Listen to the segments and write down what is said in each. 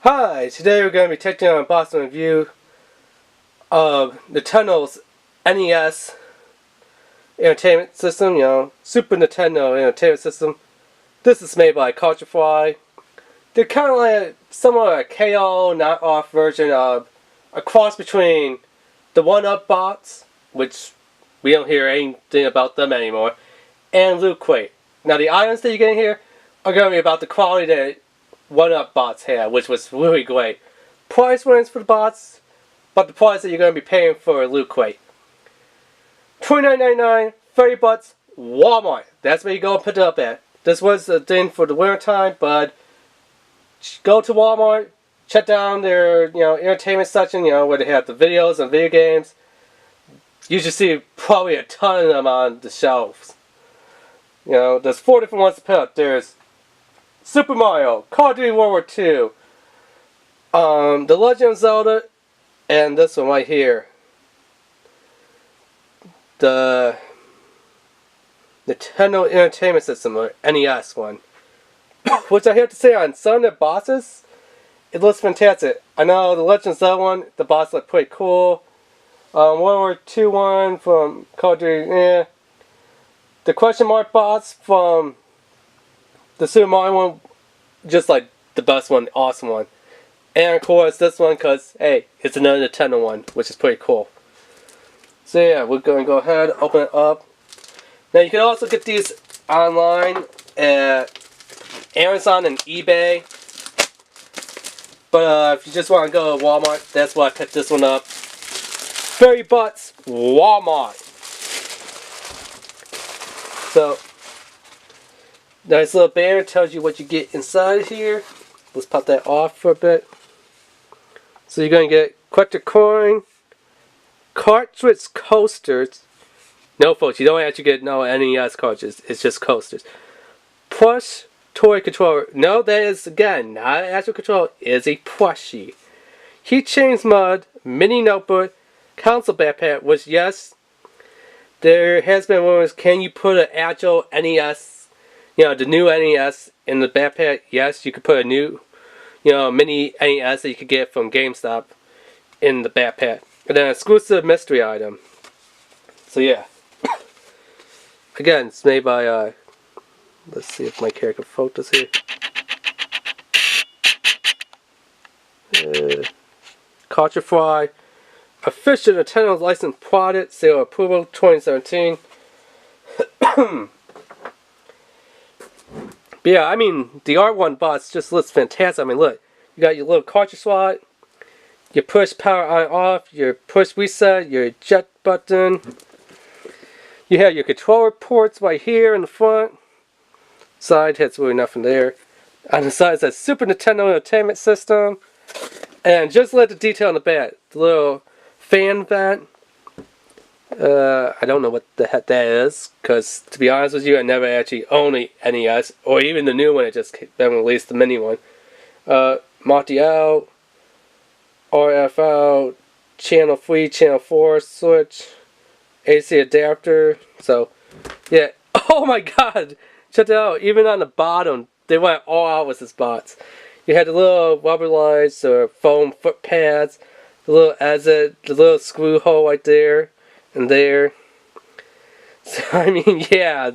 Hi, today we're going to be taking on a box review of Nintendo's NES Entertainment System, Super Nintendo Entertainment System. This is made by Culture Fry. They're kind of like somewhat a KO knockoff version of a cross between the 1-Up bots, which we don't hear anything about them anymore, and Loot Crate. Now the items that you get in here are going to be about the quality that 1-Up bots had, which was really great. Price range for the bots, but the price that you're going to be paying for a Loot Crate. $29.99, $30, Walmart. That's where you go and pick it up at. This was a thing for the winter time, but go to Walmart, check down their entertainment section, where they have the videos and video games. You should see probably a ton of them on the shelves. There's 4 different ones to pick up. There's Super Mario, Call of Duty World War II, The Legend of Zelda, and this one right here, the Nintendo Entertainment System, or NES one. Which I have to say, on some of the bosses, it looks fantastic. I know the Legend of Zelda one, the boss look pretty cool. World War II one from Call of Duty, yeah. The question mark boss from the Super Mario one, just like the best one, the awesome one. And of course this one, because hey, it's another Nintendo one, which is pretty cool. So yeah, we're going to go ahead, open it up. Now you can also get these online at Amazon and eBay. But if you just want to go to Walmart, that's why I picked this one up. $30, Walmart. So, nice little banner, tells you what you get inside here. Let's pop that off for a bit. So you're going to get collector coin, cartridge coasters. No folks, you don't actually get no NES cartridges, it's just coasters. Plush toy controller. No, that is, again, not an actual controller, it is a plushie. Keychains mud, mini notebook, console backpack, which yes, there has been rumors, can you put an actual NES, the new NES in the backpack? Yes, you could put a new, mini NES that you could get from GameStop in the backpack. And then an exclusive mystery item. So yeah. Again, it's made by, let's see if my character focus here. Culture Fry. Official Nintendo licensed product, sale approval 2017. But yeah, I mean, the R1 box just looks fantastic. I mean, look, you got your little cartridge slot, your push power on off, your push reset, your eject button. You have your controller ports right here in the front. Side has really nothing there. On the side it says Super Nintendo Entertainment System. And just let the detail on the back, the little fan vent. I don't know what the heck that is, because to be honest with you, I never actually owned a NES, or even the new one. It just been released, the mini one. Multi out, RF out, channel 3, channel 4 switch, AC adapter. So yeah, oh my god, check it out. Even on the bottom, they went all out with this box. You had the little rubber lights or foam foot pads, the little exit, the little screw hole right there and there. So I mean, yeah,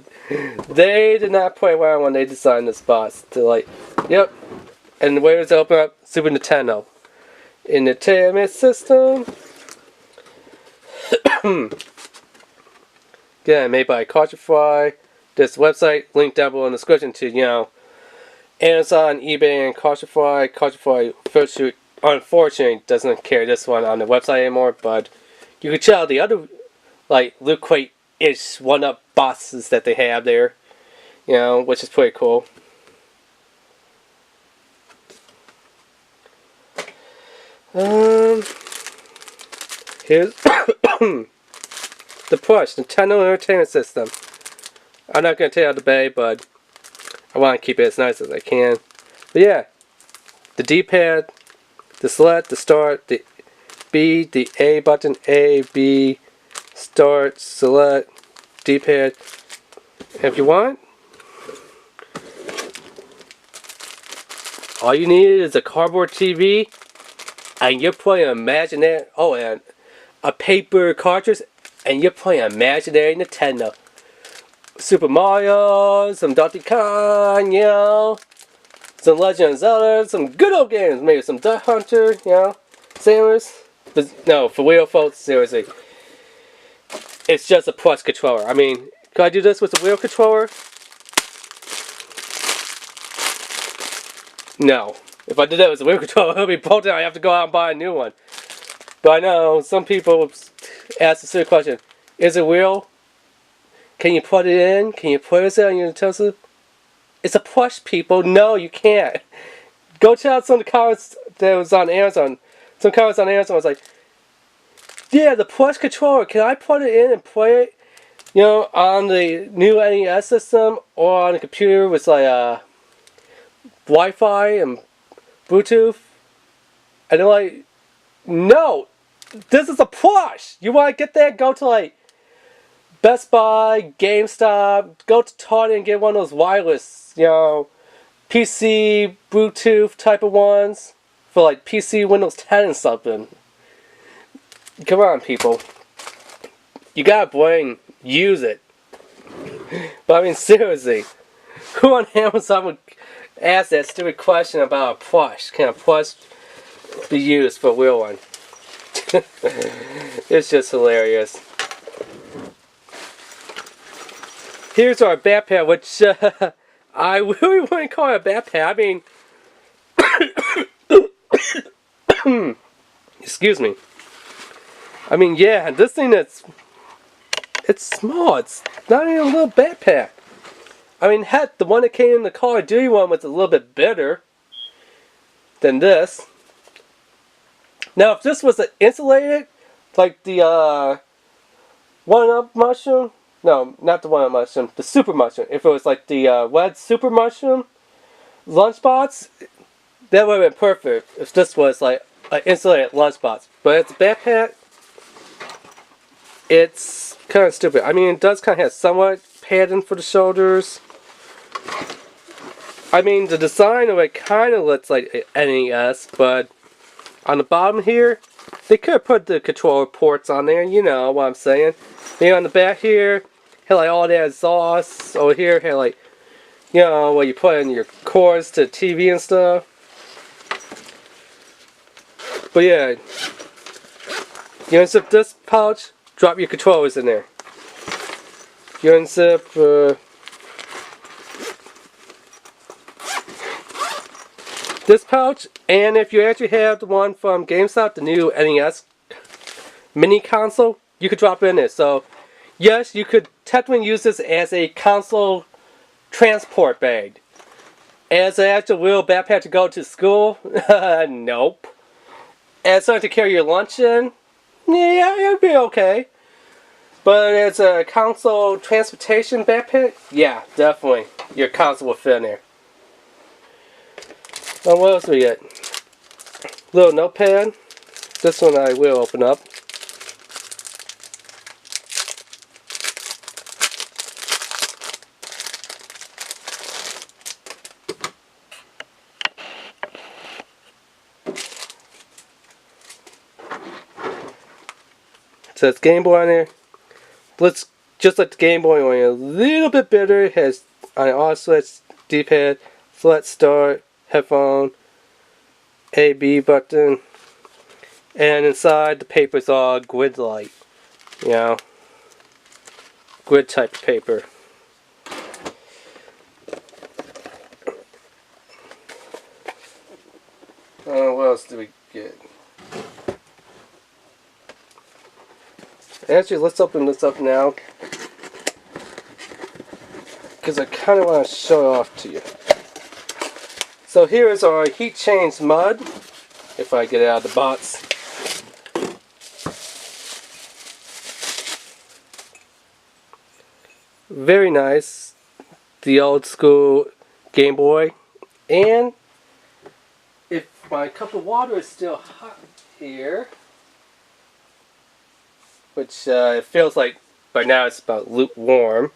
they did not play around when they designed this box. To like, yep. And where does it open up? Super Nintendo Entertainment System. Again, made by Culture Fry. This website linked down below in the description to Amazon, eBay, and Culture Fry. Culture Fry unfortunately doesn't carry this one on the website anymore, but you can check out the other like Loot Crate-ish 1-Up boxes that they have there, which is pretty cool. Here's the push Nintendo Entertainment System. I'm not going to take out the bay, but I want to keep it as nice as I can. But yeah, the D-pad, the select, the start, the B, the A button, A, B, start, select, D-pad. If you want, All you need is a cardboard TV, and you're playing imaginary. Oh, and a paper cartridge, and you're playing imaginary Nintendo. Super Mario, some Donkey Kong, you know, some Legend of Zelda, some good old games. Maybe some Duck Hunter, you know, Sailors. But no, for real, folks, seriously, it's just a plus controller. I mean, could I do this with a wheel controller? No. If I did that with a wheel controller, it would be broken. I have to go out and buy a new one. But I know some people ask the same question: is it real? Can you put it in? Can you put it on your Tesla? It's a plush, people. No, you can't. Go check out some of the comments that was on Amazon. Some comments on Amazon was like, yeah, the plush controller, can I put it in and play it, you know, on the new NES system or on a computer with like Wi-Fi and Bluetooth? And they're like, no, this is a plush. You want to get that? Go to like Best Buy, GameStop, go to Target and get one of those wireless, you know, PC, Bluetooth type of ones for like PC, Windows 10 and something. Come on, people. You got a brain, use it. But I mean, seriously, who on Amazon would ask that stupid question about a plush? Can a plush be used for a real one? It's just hilarious. Here's our backpack, which I really wouldn't call it a backpack. I mean, excuse me. I mean, yeah, this thing it's small. It's not even a little backpack. I mean, heck, the one that came in the Call of Duty one was a little bit better than this. Now, if this was insulated, like the 1-Up mushroom. No, not the 1-Up mushroom. The super mushroom. If it was like the red super mushroom lunchbox, that would have been perfect. If this was like an insulated lunchbox, but it's a backpack. It's kind of stupid. I mean, it does kind of have somewhat padding for the shoulders. I mean, the design of it kind of looks like an NES, but on the bottom here, they could have put the controller ports on there. You know what I'm saying. Then on the back here, had like all that exhaust. Over here, had like, you know, where you put in your cords to TV and stuff. But yeah, you unzip this pouch, drop your controllers in there. You unzip this pouch, and if you actually have the one from GameStop, the new NES mini console, you could drop it in there. So yes, you could technically use this as a console transport bag. As an actual real backpack to go to school, nope. As something to carry your lunch in, yeah, it would be okay. But as a console transportation backpack, yeah, definitely. Your console will fit in there. Oh, what else do we get? Little notepad. This one I will open up. It says Game Boy on there. Let's just like the Game Boy, only a little bit better. It has on all switch, D-pad, select start, headphone, A, B button, and inside the paper's all grid light, you know, grid type paper. What else do we get? Actually, let's open this up now, because I kind of want to show it off to you. So here is our heat change mud, if I get it out of the box. Very nice, the old school Game Boy. And if my cup of water is still hot here, which it feels like by now it's about lukewarm.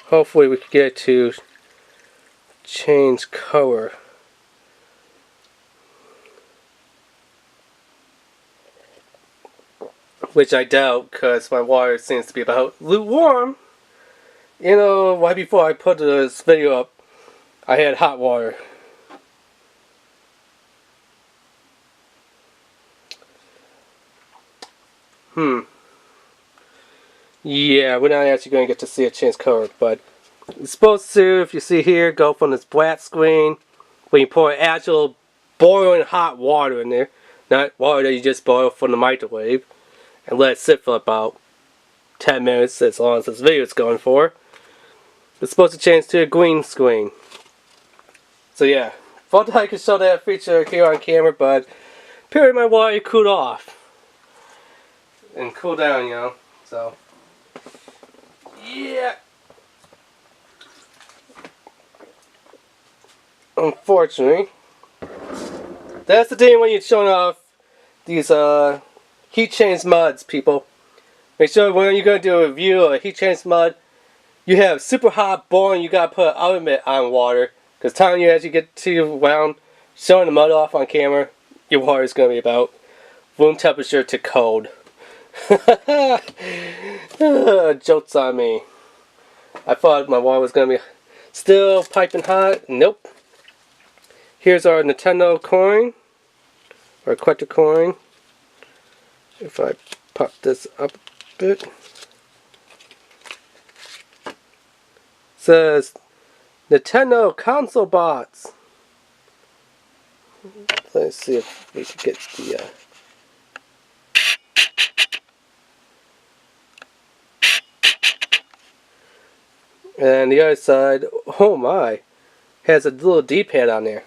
Hopefully we can get it to change color. Which I doubt, because my water seems to be about lukewarm. You know, right before I put this video up, I had hot water. Yeah, we're not actually going to get to see it change color, but it's supposed to, if you see here, go from this black screen, when you pour actual boiling hot water in there, not water that you just boil from the microwave, and let it sit for about 10 minutes, as long as this video is going for. It's supposed to change to a green screen. So yeah, thought I could show that feature here on camera, but apparently my water cooled off. And cooled down, you know, so. Yeah. Unfortunately, that's the thing when you're showing off these heat change mods, people. Make sure when you're going to do a review of a heat change mod, you have super hot boiling, you got to put an element on water. Because telling you as you get to around showing the mud off on camera, your water is going to be about room temperature to cold. Jokes on me. I thought my water was going to be still piping hot. Nope. Here's our Nintendo coin, or collector coin. If I pop this up a bit, it says Nintendo console bots. Let's see if we can get the. And the other side, oh my, has a little D-pad on there.